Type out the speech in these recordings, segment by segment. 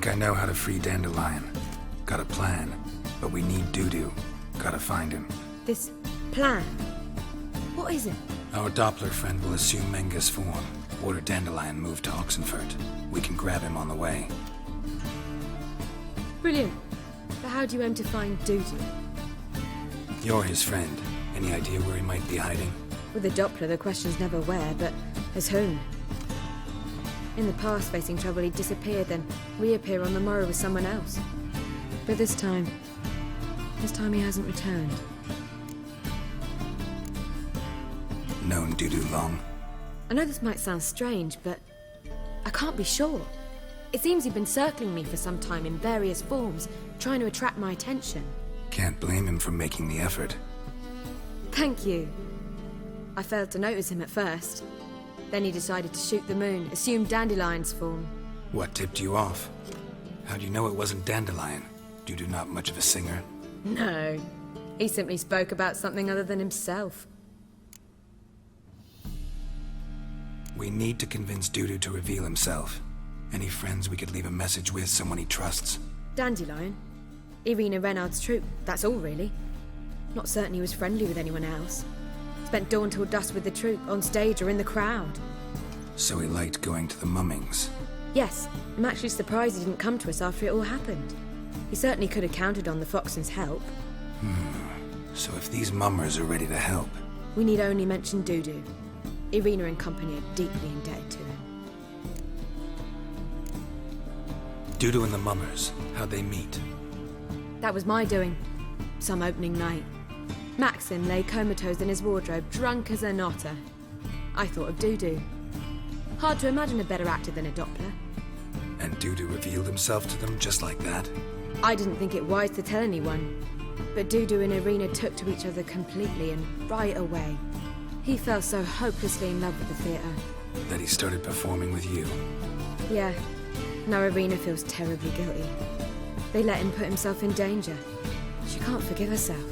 think I know how to free Dandelion. Got a plan, but we need Dudu. Gotta find him. This plan? What is it? Our Doppler friend will assume Menga's form. Order Dandelion move to Oxenfurt. We can grab him on the way. Brilliant. But how do you aim to find Dudu? You're his friend. Any idea where he might be hiding? With the Doppler, the question's never where, but as whom. In the past, facing trouble, he'd disappear, then reappear on the morrow with someone else. But this time he hasn't returned. Known Dudu long? I know this might sound strange, but I can't be sure. It seems he'd been circling me for some time in various forms, trying to attract my attention. Can't blame him for making the effort. Thank you. I failed to notice him at first. Then he decided to shoot the moon, assume Dandelion's form. What tipped you off? How'd you know it wasn't Dandelion? Dudu not much of a singer? No. He simply spoke about something other than himself. We need to convince Dudu to reveal himself. Any friends we could leave a message with, someone he trusts? Dandelion. Irina Renard's troupe, that's all really. Not certain he was friendly with anyone else. Spent dawn till dusk with the troupe, on stage or in the crowd. So he liked going to the mummings? Yes, I'm actually surprised he didn't come to us after it all happened. He certainly could have counted on the Foxen's help. So if these mummers are ready to help... We need only mention Dudu. Irina and company are deeply indebted to him. Dudu and the mummers, how'd they meet? That was my doing. Some opening night. Maxim lay comatose in his wardrobe, drunk as an otter. I thought of Dudu. Hard to imagine a better actor than a Doppler. And Dudu revealed himself to them just like that? I didn't think it wise to tell anyone. But Dudu and Irina took to each other completely and right away. He fell so hopelessly in love with the theatre. That he started performing with you? Yeah. Now Irina feels terribly guilty. They let him put himself in danger. She can't forgive herself.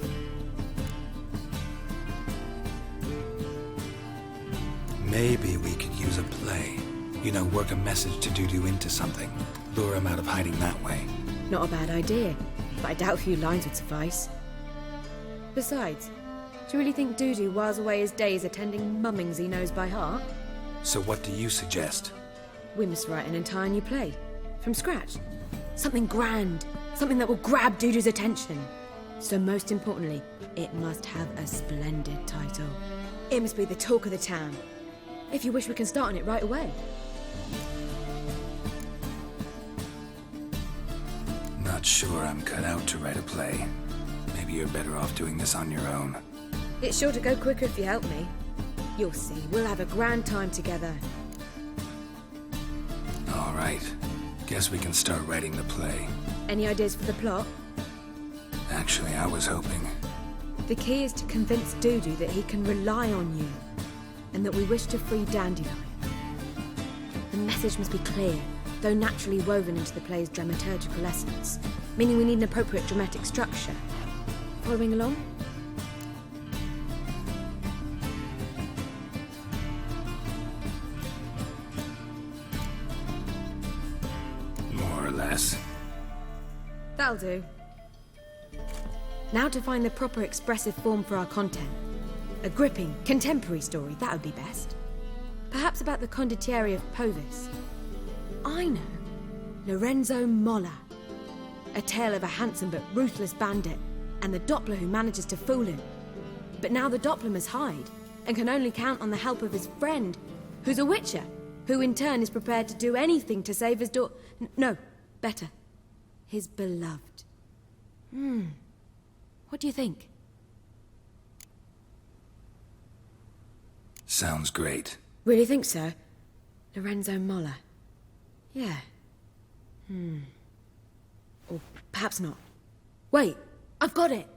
Maybe we could use a play. You know, work a message to Dudu into something. Lure him out of hiding that way. Not a bad idea, but I doubt a few lines would suffice. Besides, do you really think Dudu whiles away his days attending mummings he knows by heart? So what do you suggest? We must write an entire new play. From scratch. Something grand. Something that will grab Dudu's attention. So most importantly, it must have a splendid title. It must be the talk of the town. If you wish, we can start on it right away. Not sure I'm cut out to write a play. Maybe you're better off doing this on your own. It's sure to go quicker if you help me. You'll see, we'll have a grand time together. All right. Guess we can start writing the play. Any ideas for the plot? Actually, I was hoping. The key is to convince Dudu that he can rely on you, and that we wish to free Dandelion. The message must be clear, though naturally woven into the play's dramaturgical essence, meaning we need an appropriate dramatic structure. Following along? More or less. That'll do. Now to find the proper expressive form for our content. A gripping, contemporary story, that would be best. Perhaps about the condottieri of Povis. I know. Lorenzo Molla. A tale of a handsome but ruthless bandit, and the Doppler who manages to fool him. But now the Doppler must hide, and can only count on the help of his friend, who's a witcher, who in turn is prepared to do anything to save his no, better. His beloved. What do you think? Sounds great. Really think so? Lorenzo Molla. Yeah. Or perhaps not. Wait, I've got it!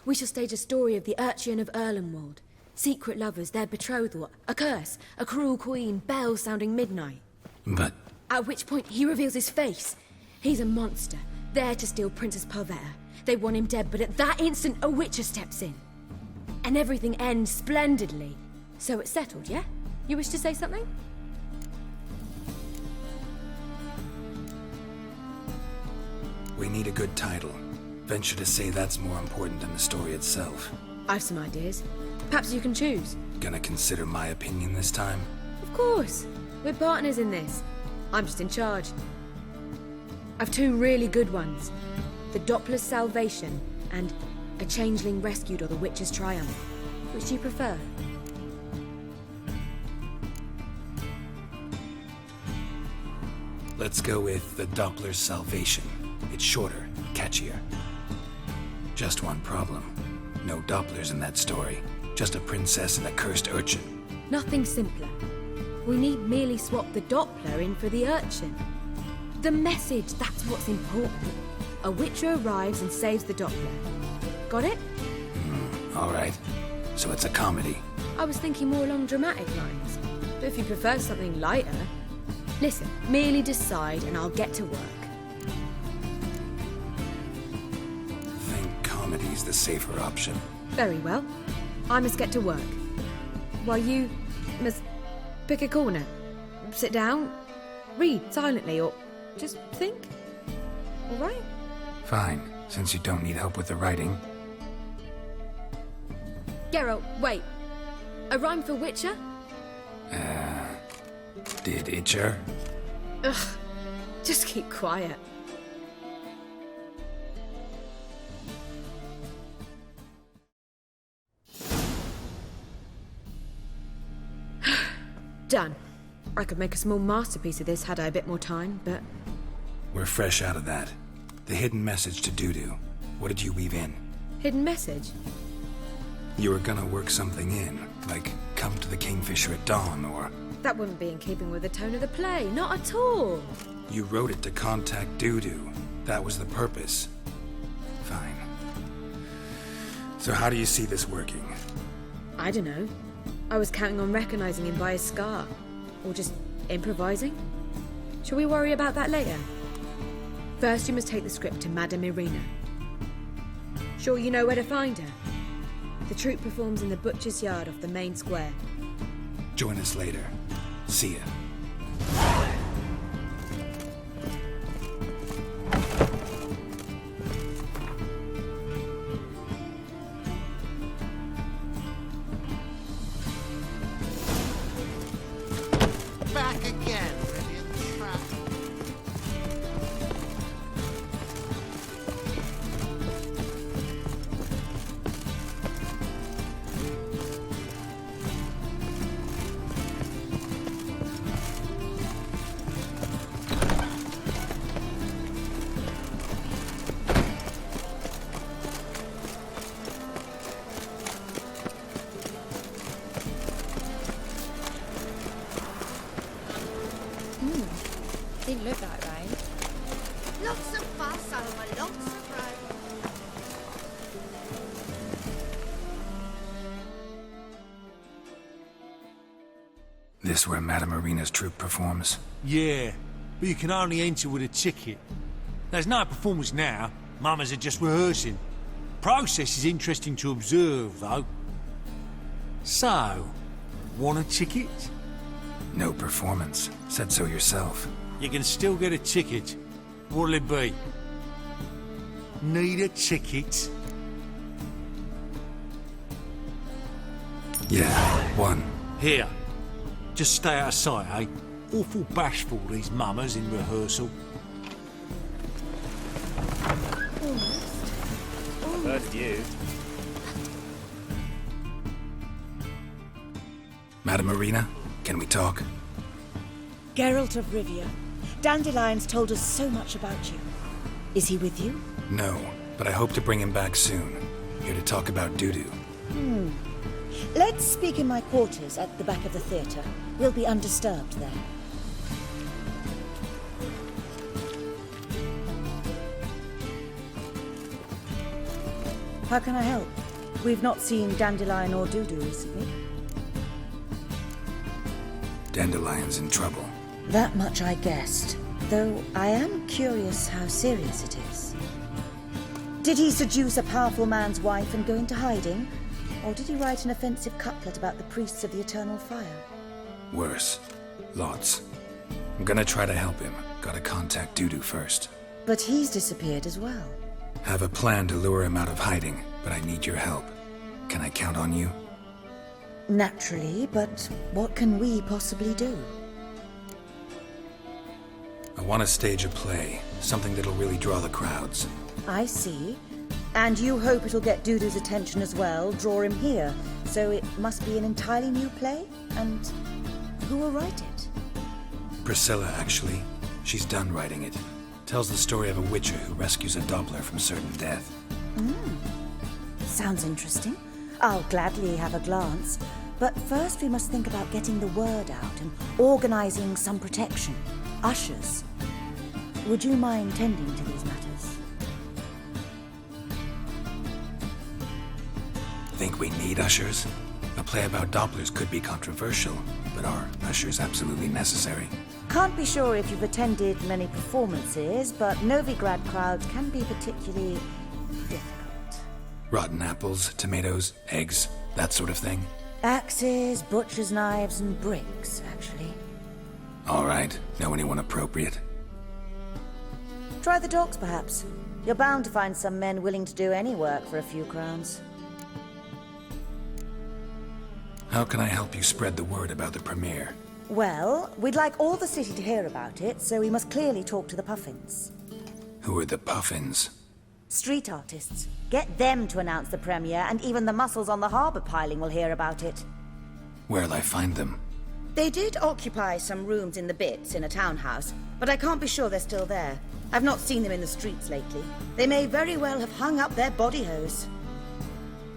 We shall stage a story of the Urcheon of Erlenwald. Secret lovers, their betrothal, a curse, a cruel queen, bells sounding midnight. But... At which point he reveals his face. He's a monster, there to steal Princess Parvetta. They want him dead, but at that instant a witcher steps in. And everything ends splendidly. So it's settled, yeah? You wish to say something? We need a good title. Venture to say that's more important than the story itself. I've some ideas. Perhaps you can choose. Gonna consider my opinion this time? Of course. We're partners in this. I'm just in charge. I've two really good ones. The Doppler's Salvation and A Changeling Rescued or the Witcher's Triumph. Which do you prefer? Let's go with the Doppler's Salvation. It's shorter, catchier. Just one problem. No Dopplers in that story. Just a princess and a cursed urchin. Nothing simpler. We need merely swap the Doppler in for the urchin. The message, that's what's important. A Witcher arrives and saves the Doppler. Got it? All right. So it's a comedy. I was thinking more along dramatic lines. But if you prefer something lighter... Listen, merely decide and I'll get to work. Think comedy's the safer option. Very well. I must get to work. While you must pick a corner. Sit down, read silently, or just think. All right? Fine, since you don't need help with the writing. Geralt, wait. A rhyme for Witcher? Did Itcher? Ugh. Just keep quiet. Done. I could make a small masterpiece of this had I a bit more time, but... We're fresh out of that. The hidden message to Dudu. What did you weave in? Hidden message? You were gonna work something in, like come to the Kingfisher at dawn, or... That wouldn't be in keeping with the tone of the play, not at all. You wrote it to contact Dudu. That was the purpose. Fine. So how do you see this working? I don't know. I was counting on recognizing him by his scar. Or just improvising. Shall we worry about that later? First, you must take the script to Madame Irina. Sure you know where to find her? The troupe performs in the butcher's yard off the main square. Join us later. See ya. Back again, brilliant trap. Didn't look that way. Lots of fuss over lots of road. This where Madame Irina's troupe performs? Yeah, but you can only enter with a ticket. There's no performance now. Mamas are just rehearsing. Process is interesting to observe, though. So, want a ticket? No performance. Said so yourself. You can still get a ticket. What'll it be? Need a ticket? Yeah, one. Here. Just stay out of sight, eh? Awful bashful, these mamas in rehearsal. Heard of you. Madame Irina, can we talk? Geralt of Rivia. Dandelion's told us so much about you. Is he with you? No, but I hope to bring him back soon. Here to talk about Dudu. Let's speak in my quarters at the back of the theatre. We'll be undisturbed there. How can I help? We've not seen Dandelion or Dudu recently. Dandelion's in trouble. That much I guessed, though I am curious how serious it is. Did he seduce a powerful man's wife and go into hiding? Or did he write an offensive couplet about the priests of the eternal fire? Worse. Lots. I'm gonna try to help him. Gotta contact Dudu first. But he's disappeared as well. Have a plan to lure him out of hiding, but I need your help. Can I count on you? Naturally, but what can we possibly do? I want to stage a play, something that'll really draw the crowds. I see. And you hope it'll get Dudu's attention as well, draw him here. So it must be an entirely new play? And who will write it? Priscilla, actually. She's done writing it. Tells the story of a witcher who rescues a Doppler from certain death. Sounds interesting. I'll gladly have a glance. But first we must think about getting the word out and organizing some protection. Ushers. Would you mind tending to these matters? Think we need ushers? A play about Dopplers could be controversial, but are ushers absolutely necessary? Can't be sure if you've attended many performances, but Novigrad crowds can be particularly difficult. Rotten apples, tomatoes, eggs, that sort of thing? Axes, butcher's knives, and bricks, actually. All right. Know anyone appropriate? Try the dogs, perhaps. You're bound to find some men willing to do any work for a few crowns. How can I help you spread the word about the premiere? Well, we'd like all the city to hear about it, so we must clearly talk to the Puffins. Who are the Puffins? Street artists. Get them to announce the premiere, and even the mussels on the harbour piling will hear about it. Where'll I find them? They did occupy some rooms in the Bits in a townhouse, but I can't be sure they're still there. I've not seen them in the streets lately. They may very well have hung up their body hose.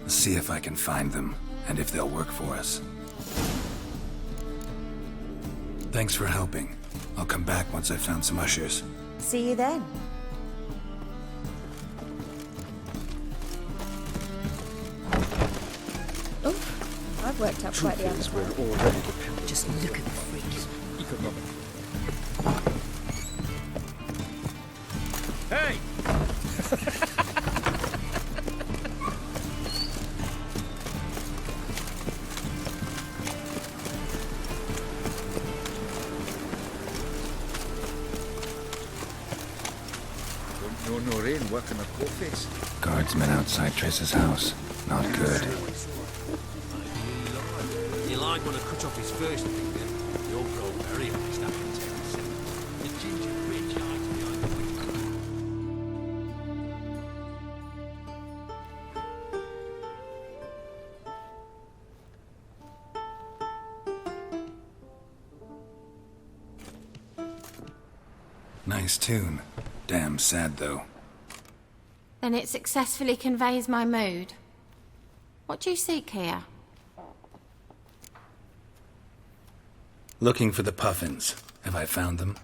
See if I can find them, and if they'll work for us. Thanks for helping. I'll come back once I've found some ushers. See you then. Oh, I've worked up quite the appetite. We're already dependent. Just look at the freaks. Hey! Don't know no rain working a coal face. Guardsmen outside Triss's house. Not good. You like when I cut off his first finger? You'll grow very honest, I can tell you. The ginger rich eyes behind the window. Nice tune. Damn sad, though. Then it successfully conveys my mood. What do you seek here? Looking for the Puffins. Have I found them?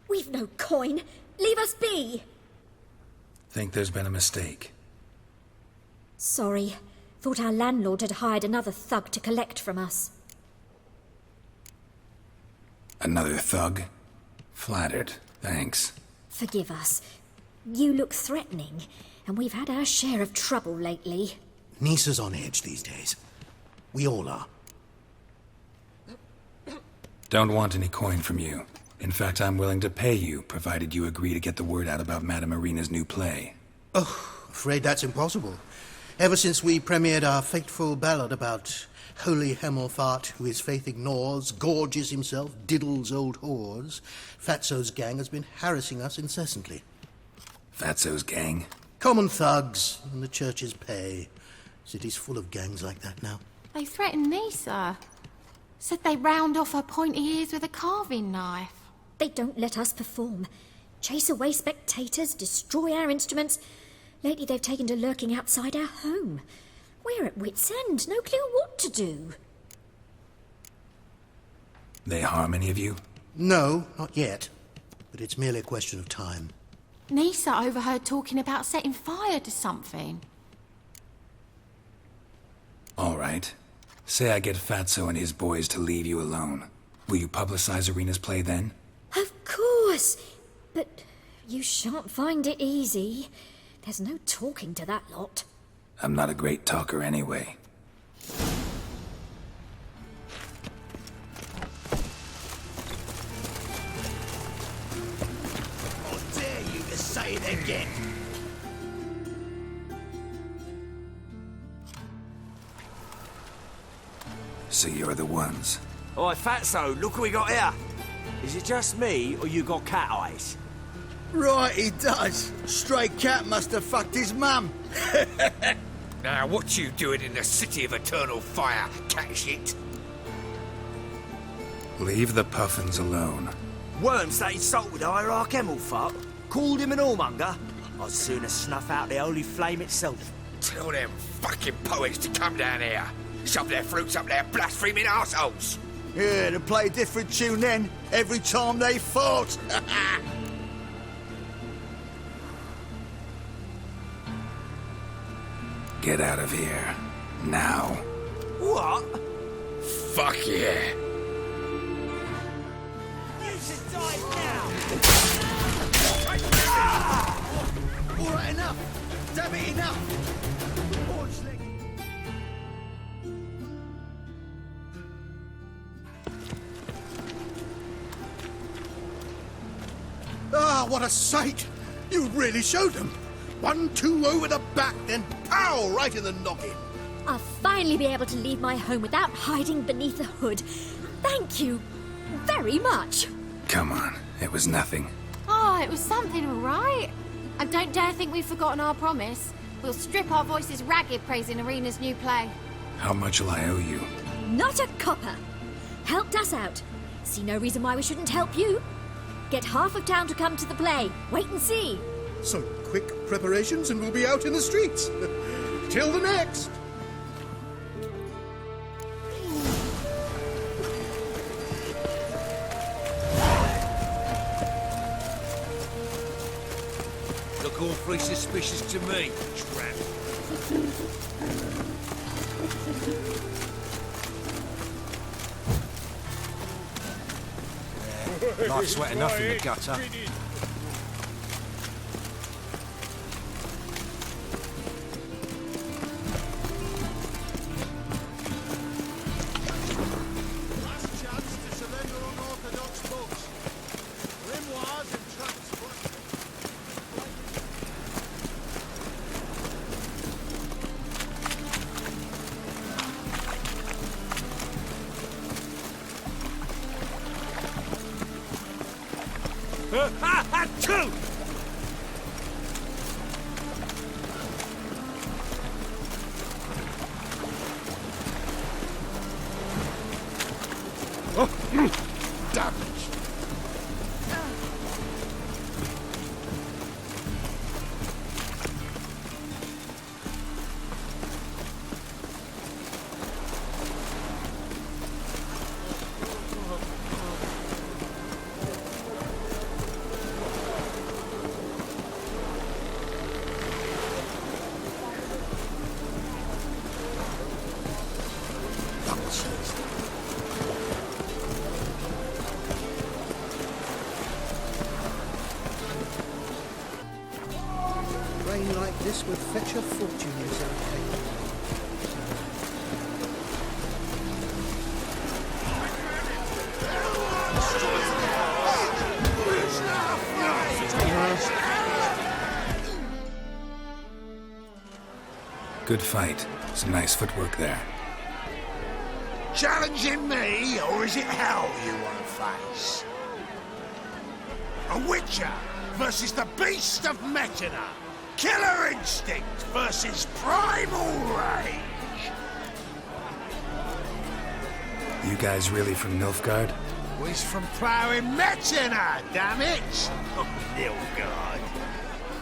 We've no coin. Leave us be. Think there's been a mistake. Sorry. Thought our landlord had hired another thug to collect from us. Another thug? Flattered. Thanks. Forgive us. You look threatening, and we've had our share of trouble lately. Nisa's on edge these days. We all are. Don't want any coin from you. In fact, I'm willing to pay you, provided you agree to get the word out about Madame Irina's new play. Oh, afraid that's impossible. Ever since we premiered our fateful ballad about holy Hemelfart, who his faith ignores, gorges himself, diddles old whores, Fatso's gang has been harassing us incessantly. Fatso's gang? Common thugs in the church's pay. City's full of gangs like that now. They threatened Nisa. Said they round off her pointy ears with a carving knife. They don't let us perform. Chase away spectators, destroy our instruments. Lately they've taken to lurking outside our home. We're at wit's end, no clue what to do. They harm any of you? No, not yet. But it's merely a question of time. Nisa overheard talking about setting fire to something. All right. Say I get Fatso and his boys to leave you alone. Will you publicize Irina's play then? Of course. But you shan't find it easy. There's no talking to that lot. I'm not a great talker anyway. How dare you to say again. So you're the ones. Oi, Fatso, look what we got here. Is it just me, or you got cat eyes? Right, he does. Stray cat must have fucked his mum. Now, what you doing in the city of eternal fire, cat shit? Leave the puffins alone. Worms that insulted Hierarch Emelfart, called him an whoremonger. I'd sooner snuff out the holy flame itself. Tell them fucking poets to come down here. Shove their fruits up their blaspheming arseholes. Yeah, to play a different tune then, every time they fought. Get out of here. Now. What? Fuck yeah. You should die now! All right, enough. Damn it, enough. Ah, what a sight! You really showed them. 1-2 over the back, then pow, right in the noggin. I'll finally be able to leave my home without hiding beneath a hood. Thank you very much. Come on, it was nothing. Oh, it was something, all right. And don't dare think we've forgotten our promise. We'll strip our voices ragged praising Arena's new play. How much will I owe you? Not a copper. Helped us out. See no reason why we shouldn't help you. Get half of town to come to the play. Wait and see. Some quick preparations and we'll be out in the streets. Till the next. Look awfully suspicious to me, tramp. Life's wet enough in the gutter. Last chance to surrender unorthodox books. Grimoires and tracts. Two! Damage. Rain like this would fetch a fortune in Zelda. Good fight. Some nice footwork there. Challenging me, or is it hell you want to face? A witcher versus the beast of Metina. Killer instinct versus primal rage. You guys really from Nilfgaard? We's from ploughing Metina, damn it! Oh, Nilfgaard.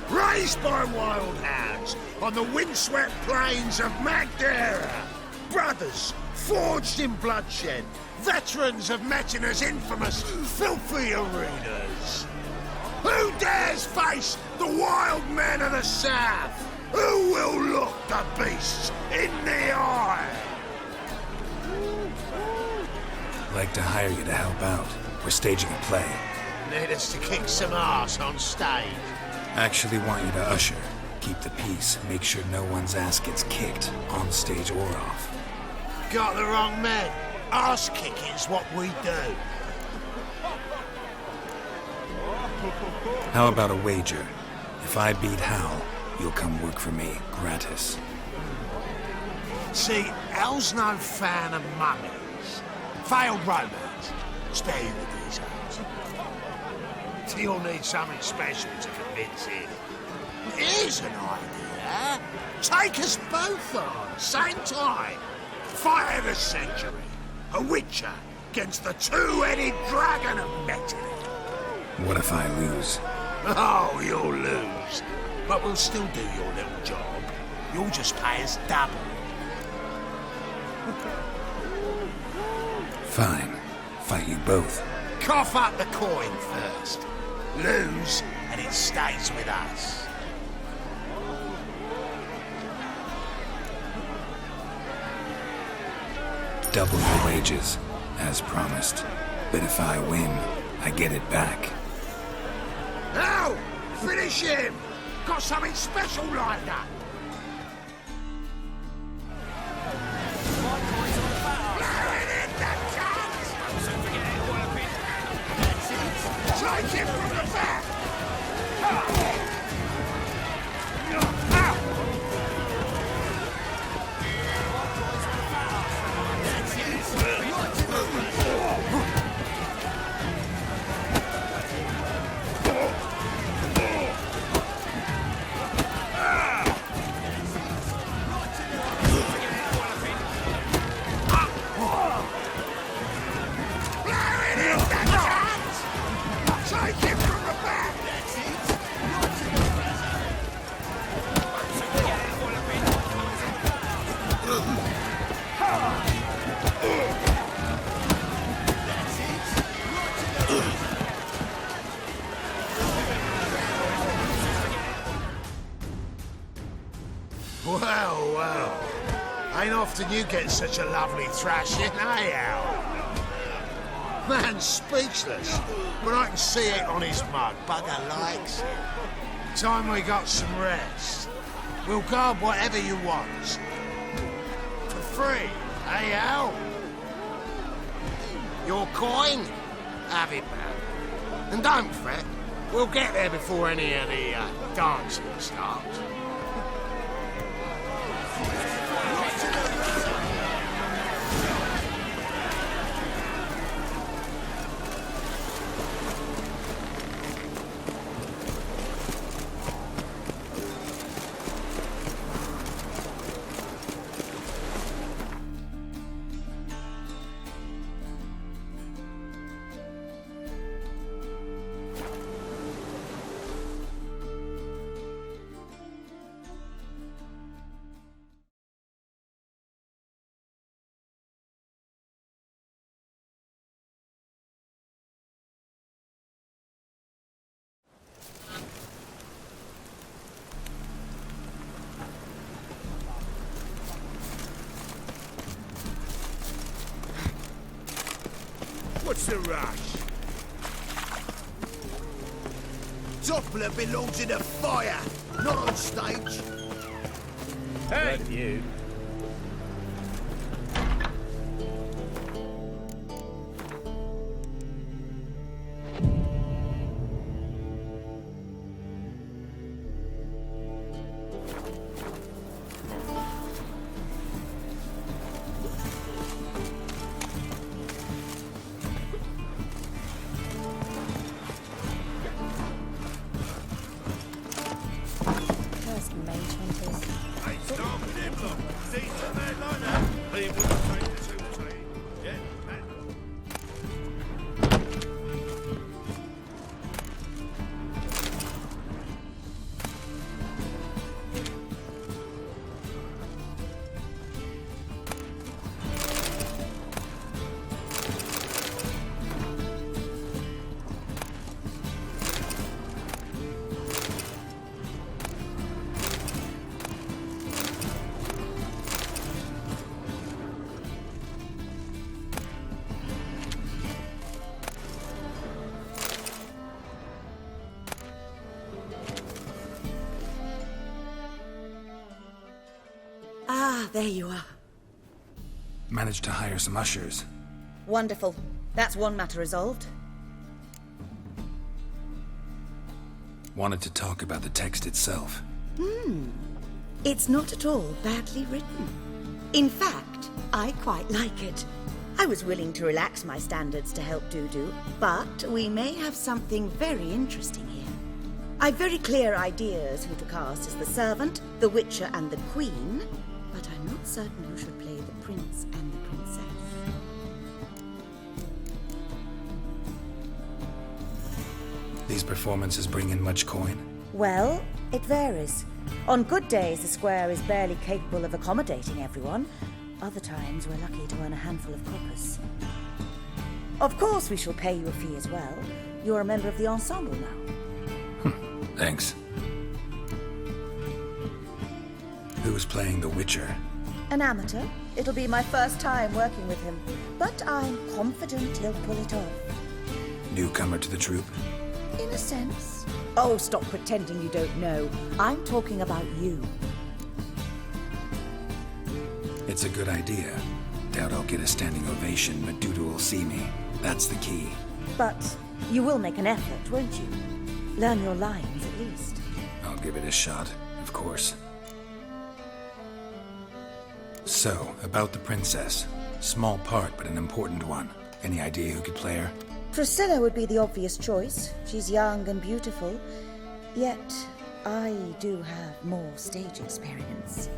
Raised by wild hounds on the windswept plains of Magdera. Brothers forged in bloodshed. Veterans of Metina's infamous filthy arenas. Who dares face the wild men of the south? Who will look the beasts in the eye? Like to hire you to help out. We're staging a play. Need us to kick some ass on stage. Actually want you to usher. Keep the peace. Make sure no one's ass gets kicked, on stage or off. Got the wrong man. Ass kicking's what we do. How about a wager? If I beat Hal, you'll come work for me, gratis. See, Hal's no fan of mummies. Failed romance. Spare you the details. You'll need something special to convince him. Here's an idea. Take us both on, same time. Fight of the century. A witcher against the two-headed dragon of Metin. What if I lose? Oh, you'll lose. But we'll still do your little job. You'll just pay us double. Fine. Fight you both. Cough up the coin first. Lose, and it stays with us. Double your wages, as promised. But if I win, I get it back. Now, finish him! Got something special lined up. Take him from the back! Well. Ain't often you get such a lovely thrashing, eh, Al? Man's speechless, but I can see it on his mug. Bugger likes it. Time we got some rest. We'll guard whatever you want. For free, eh, Al? Your coin? Have it, man. And don't fret. We'll get there before any of the dancing starts. What's the rush? Doppler belongs in a fire, not on stage. Hey! You. Ah, there you are. Managed to hire some ushers. Wonderful. That's one matter resolved. Wanted to talk about the text itself. It's not at all badly written. In fact, I quite like it. I was willing to relax my standards to help Dudu, but we may have something very interesting here. I've very clear ideas who to cast as the servant, the witcher, and the queen, but I'm not certain who should play the prince and the princess. These performances bring in much coin? Well, it varies. On good days, the square is barely capable of accommodating everyone. Other times, we're lucky to earn a handful of coppers. Of course, we shall pay you a fee as well. You're a member of the ensemble now. Thanks. Who's playing the Witcher? An amateur. It'll be my first time working with him, but I'm confident he'll pull it off. Newcomer to the troupe? In a sense. Oh, stop pretending you don't know. I'm talking about you. It's a good idea. Doubt I'll get a standing ovation, but Dudu will see me. That's the key. But you will make an effort, won't you? Learn your lines, at least. I'll give it a shot, of course. So, about the princess. Small part, but an important one. Any idea who could play her? Priscilla would be the obvious choice. She's young and beautiful. Yet, I do have more stage experience.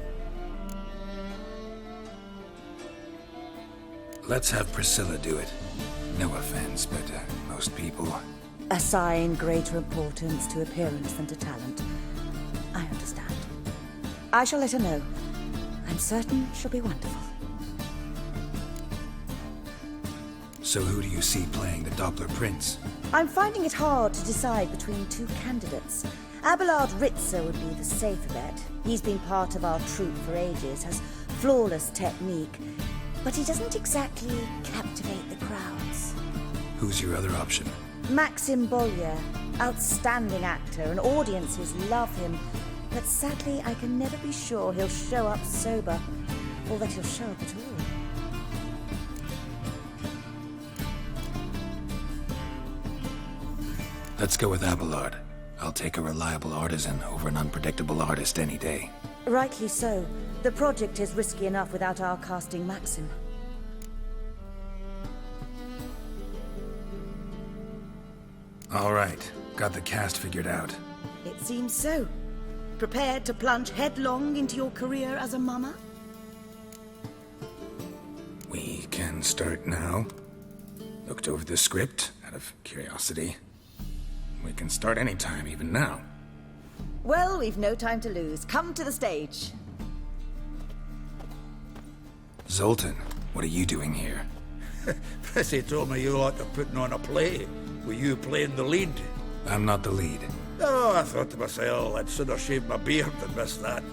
Let's have Priscilla do it. No offense, but most people... Assign greater importance to appearance than to talent. I understand. I shall let her know. I'm certain she'll be wonderful. So who do you see playing the Doppler Prince? I'm finding it hard to decide between two candidates. Abelard Ritzer would be the safer bet. He's been part of our troupe for ages, has flawless technique, but he doesn't exactly captivate the crowds. Who's your other option? Maxim Bollier, outstanding actor, and audiences love him. But sadly, I can never be sure he'll show up sober, or that he'll show up at all. Let's go with Abelard. I'll take a reliable artisan over an unpredictable artist any day. Rightly so. The project is risky enough without our casting Maxim. All right. Got the cast figured out. It seems so. Prepared to plunge headlong into your career as a mama? We can start now. Looked over the script, out of curiosity. We can start anytime, even now. Well, we've no time to lose. Come to the stage. Zoltan, what are you doing here? Prissy told me you ought to putting on a play. Were you playing the lead? I'm not the lead. Oh, I thought to myself, I'd sooner shave my beard than miss that.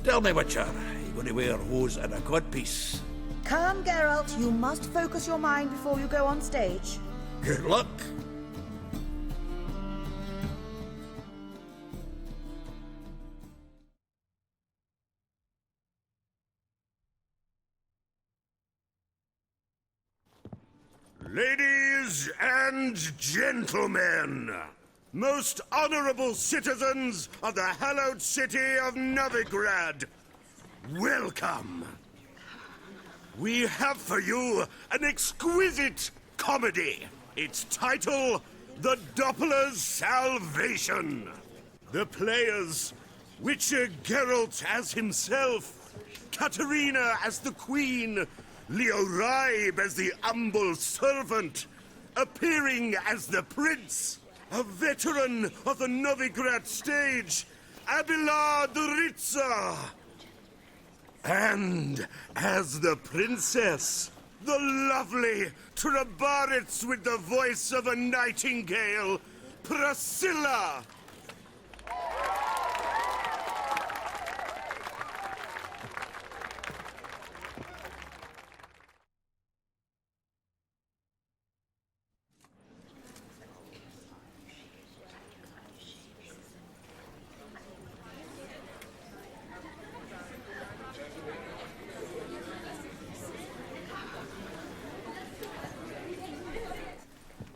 Tell me, Witcher, you going to wear hose and a codpiece? Calm, Geralt. You must focus your mind before you go on stage. Good luck. Ladies and gentlemen, most honorable citizens of the hallowed city of Novigrad, welcome. We have for you an exquisite comedy. Its title, The Doppler's Salvation. The players, Witcher Geralt as himself, Katerina as the Queen, Leo Raib as the humble servant, appearing as the prince, a veteran of the Novigrad stage, Abelard Ritzer. And as the princess, the lovely Trabaritz with the voice of a nightingale, Priscilla.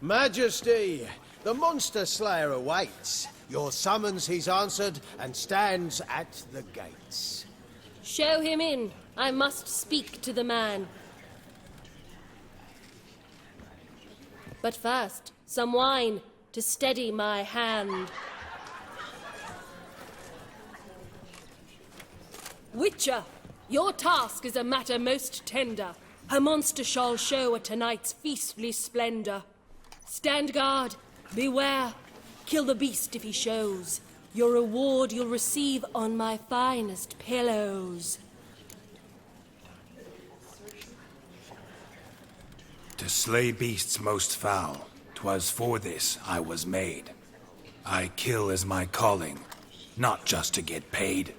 Majesty, the monster slayer awaits. Your summons he's answered and stands at the gates. Show him in. I must speak to the man. But first, some wine to steady my hand. Witcher, your task is a matter most tender. A monster shall show at tonight's feastly splendor. Stand guard, beware, kill the beast if he shows. Your reward you'll receive on my finest pillows. To slay beasts most foul, 'twas for this I was made. I kill as my calling, not just to get paid.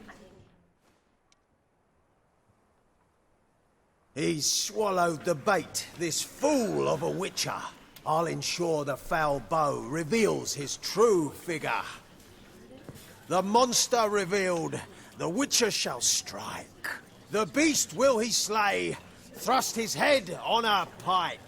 He's swallowed the bait, this fool of a witcher. I'll ensure the foul bow reveals his true figure. The monster revealed, the witcher shall strike. The beast will he slay, thrust his head on a pike.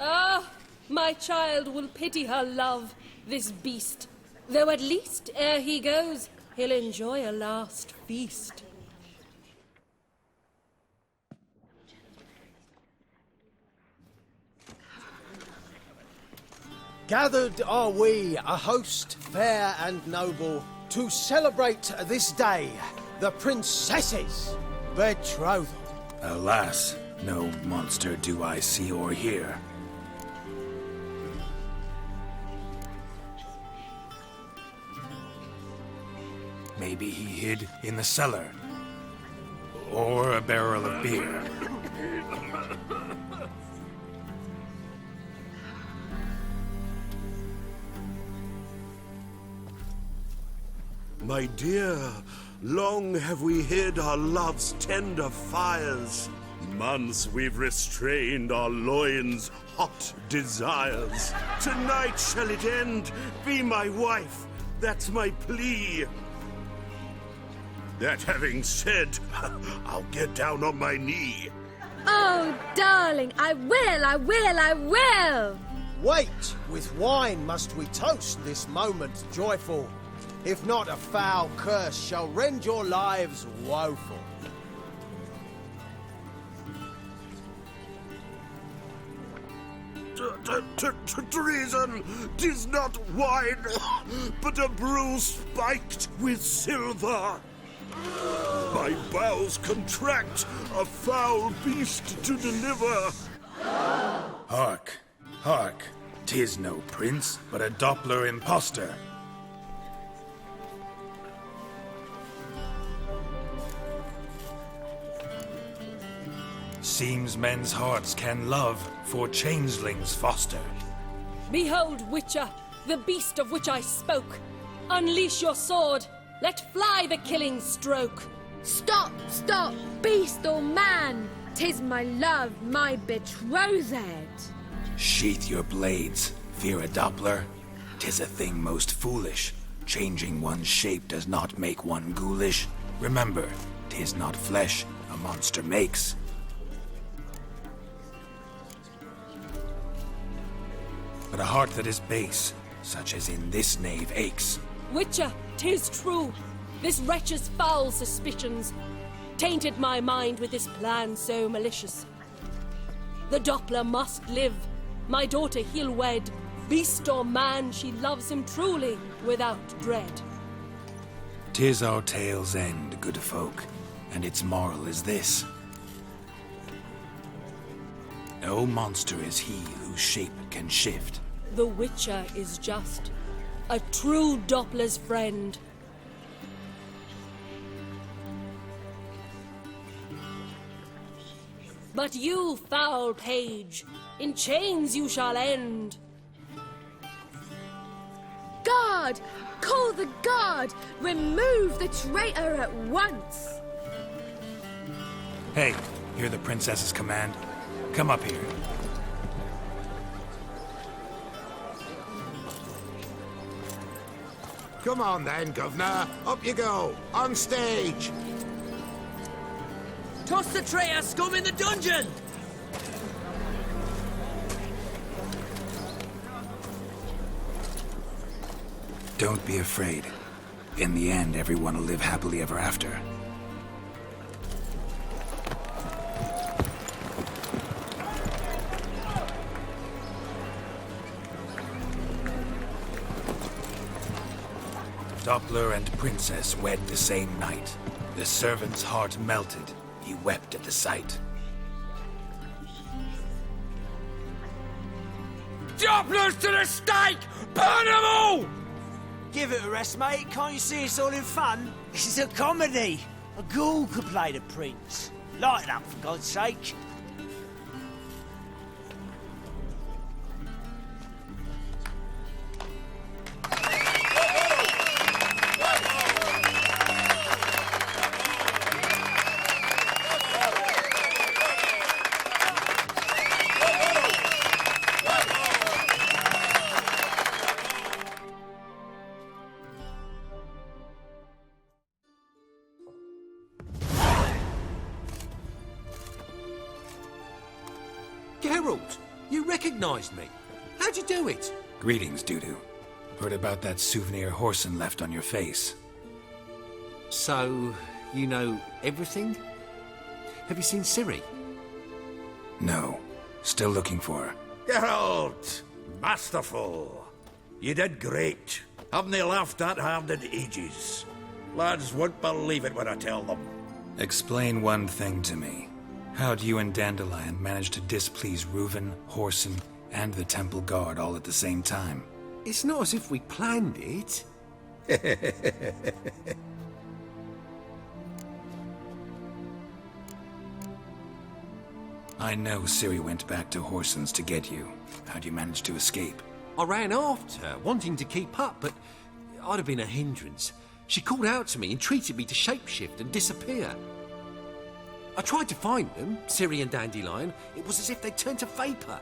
Ah, my child will pity her love, this beast. Though at least, ere he goes, he'll enjoy a last feast. Gathered are we, a host fair and noble, to celebrate this day, the princess's betrothal. Alas, no monster do I see or hear. Maybe he hid in the cellar. Or a barrel of beer. My dear, long have we hid our love's tender fires. Months we've restrained our loins' hot desires. Tonight shall it end, be my wife, that's my plea. That having said, I'll get down on my knee. Oh, darling, I will! Wait, with wine must we toast this moment joyful. If not, a foul curse shall rend your lives woeful. Treason! 'Tis not wine, but a brew spiked with silver. My bowels contract, a foul beast to deliver. Hark, hark, 'tis no prince, but a Doppler impostor. Seems men's hearts can love, for changelings foster. Behold, Witcher, the beast of which I spoke. Unleash your sword. Let fly the killing stroke. Stop, stop, beast or man! 'Tis my love, my betrothed. Sheath your blades, fear a Doppler. 'Tis a thing most foolish. Changing one's shape does not make one ghoulish. Remember, 'tis not flesh a monster makes. But a heart that is base, such as in this knave aches. Witcher, 'tis true. This wretch's foul suspicions tainted my mind with this plan so malicious. The Doppler must live. My daughter he'll wed. Beast or man, she loves him truly, without dread. 'Tis our tale's end, good folk, and its moral is this. No monster is he whose shape can shift. The Witcher is just a true Doppler's friend. But you, foul page, in chains you shall end. Guard! Call the guard! Remove the traitor at once! Hey, hear the princess's command? Come up here. Come on then, Governor. Up you go. On stage. Toss the traitor scum in the dungeon! Don't be afraid. In the end, everyone will live happily ever after. Doppler and Princess wed the same night. The servant's heart melted. He wept at the sight. Dopplers to the stake! Burn them all! Give it a rest, mate. Can't you see it's all in fun? This is a comedy. A ghoul could play the prince. Lighten up, for God's sake. Geralt, you recognized me. How'd you do it? Greetings, Dudu. Heard about that souvenir Horson left on your face. So, you know everything? Have you seen Ciri? No. Still looking for her. Geralt! Masterful! You did great. Haven't they laughed that hard in ages? Lads won't believe it when I tell them. Explain one thing to me. How do you and Dandelion manage to displease Reuven, Horson, and the Temple Guard all at the same time? It's not as if we planned it. I know Ciri went back to Horson's to get you. How'd you manage to escape? I ran after her, wanting to keep up, but I'd have been a hindrance. She called out to me, entreated me to shapeshift and disappear. I tried to find them, Ciri and Dandelion. It was as if they'd turned to vapour.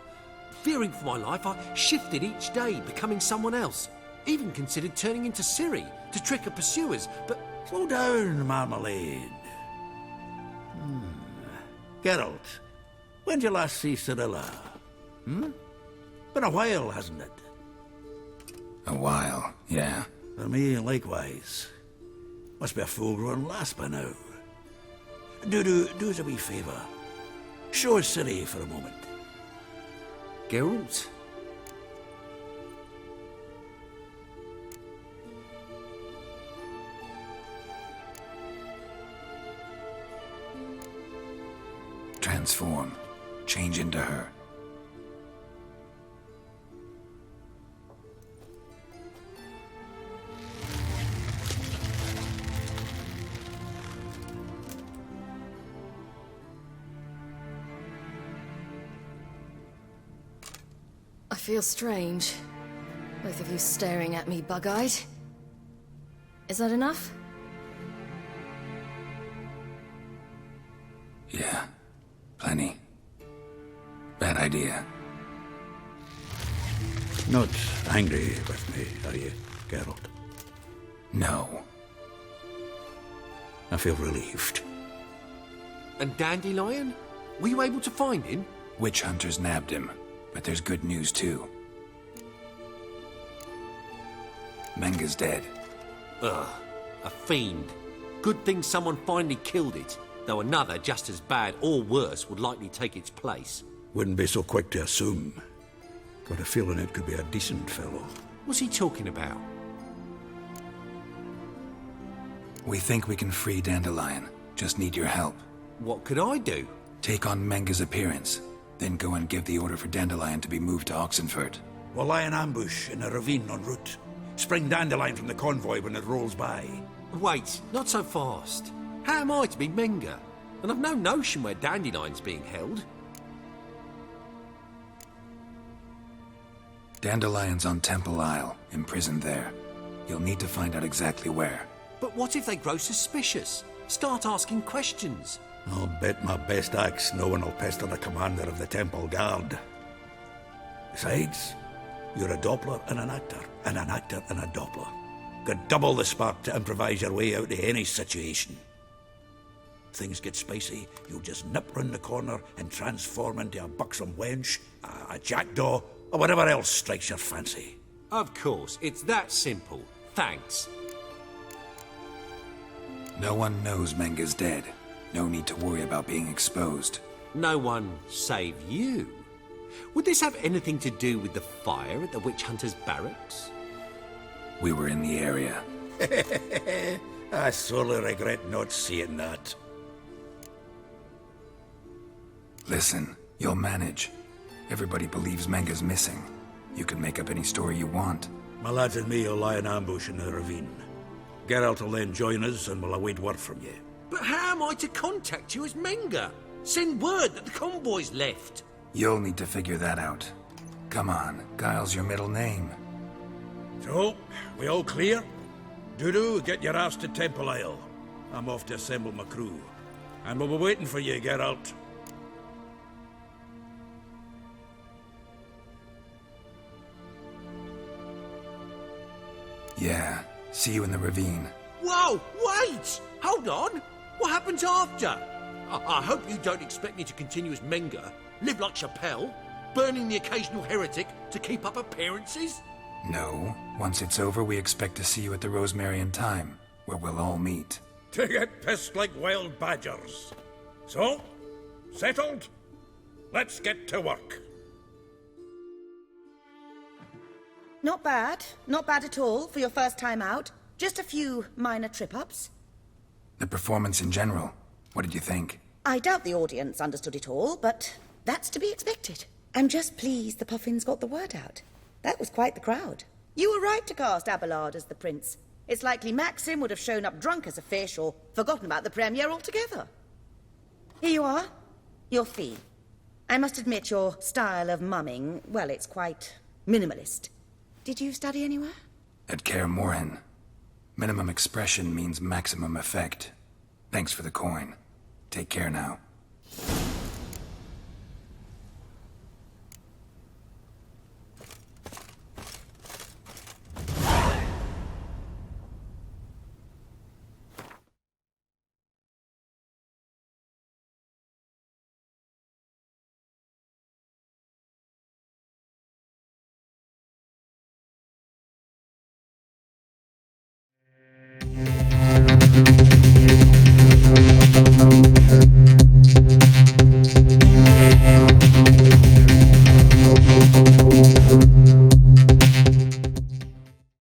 Fearing for my life, I shifted each day, becoming someone else. Even considered turning into Ciri to trick her pursuers, but... Slow down, Marmalade. Geralt, when did you last see Cirilla? Been a while, hasn't it? A while, yeah. For me, likewise. Must be a full-grown lass by now. Do us a wee favour. Show us Ciri for a moment. Geralt? Transform. Change into her. I feel strange. Both of you staring at me bug-eyed. Is that enough? Yeah. Plenty. Bad idea. Not angry with me, are you, Geralt? No. I feel relieved. And Dandelion? Were you able to find him? Witch hunters nabbed him, but there's good news too. Menga's dead. Ugh, a fiend. Good thing someone finally killed it, though another just as bad or worse would likely take its place. Wouldn't be so quick to assume. Got a feeling it could be a decent fellow. What's he talking about? We think we can free Dandelion. Just need your help. What could I do? Take on Menga's appearance, then go and give the order for Dandelion to be moved to Oxenford. We'll lie in ambush in a ravine en route. Spring Dandelion from the convoy when it rolls by. Wait, not so fast. How am I to be Menga? And I've no notion where Dandelion's being held. Dandelion's on Temple Isle, imprisoned there. You'll need to find out exactly where. But what if they grow suspicious? Start asking questions. I'll bet my best axe no one will pester the commander of the Temple Guard. Besides, you're a Doppler and an actor and a Doppler. Got double the spark to improvise your way out of any situation. Things get spicy, you'll just nip round the corner and transform into a buxom wench, a jackdaw, or whatever else strikes your fancy. Of course, it's that simple. Thanks. No one knows Menga's dead. No need to worry about being exposed. No one save you. Would this have anything to do with the fire at the witch hunter's barracks? We were in the area. I sorely regret not seeing that. Listen, you'll manage. Everybody believes Menga's missing. You can make up any story you want. My lads and me will lie in ambush in the ravine. Geralt will then join us and we'll await word from you. But how am I to contact you as Menga? Send word that the convoy's left. You'll need to figure that out. Come on, Guile's your middle name. So, we all clear? Dudu, get your ass to Temple Isle. I'm off to assemble my crew. And we'll be waiting for you, Geralt. Yeah, see you in the ravine. Whoa, wait! Hold on! What happens after? I hope you don't expect me to continue as Menga, live like Chappelle, burning the occasional heretic to keep up appearances? No. Once it's over, we expect to see you at the Rosemary in Time, where we'll all meet. To get pissed like wild badgers. So, settled? Let's get to work. Not bad. Not bad at all for your first time out. Just a few minor trip-ups. The performance in general, what did you think? I doubt the audience understood it all, but that's to be expected. I'm just pleased the Puffins got the word out. That was quite the crowd. You were right to cast Abelard as the prince. It's likely Maxim would have shown up drunk as a fish or forgotten about the premiere altogether. Here you are. Your fee. I must admit your style of mumming, well, it's quite minimalist. Did you study anywhere? At Kaer Morhen. Minimum expression means maximum effect. Thanks for the coin. Take care now.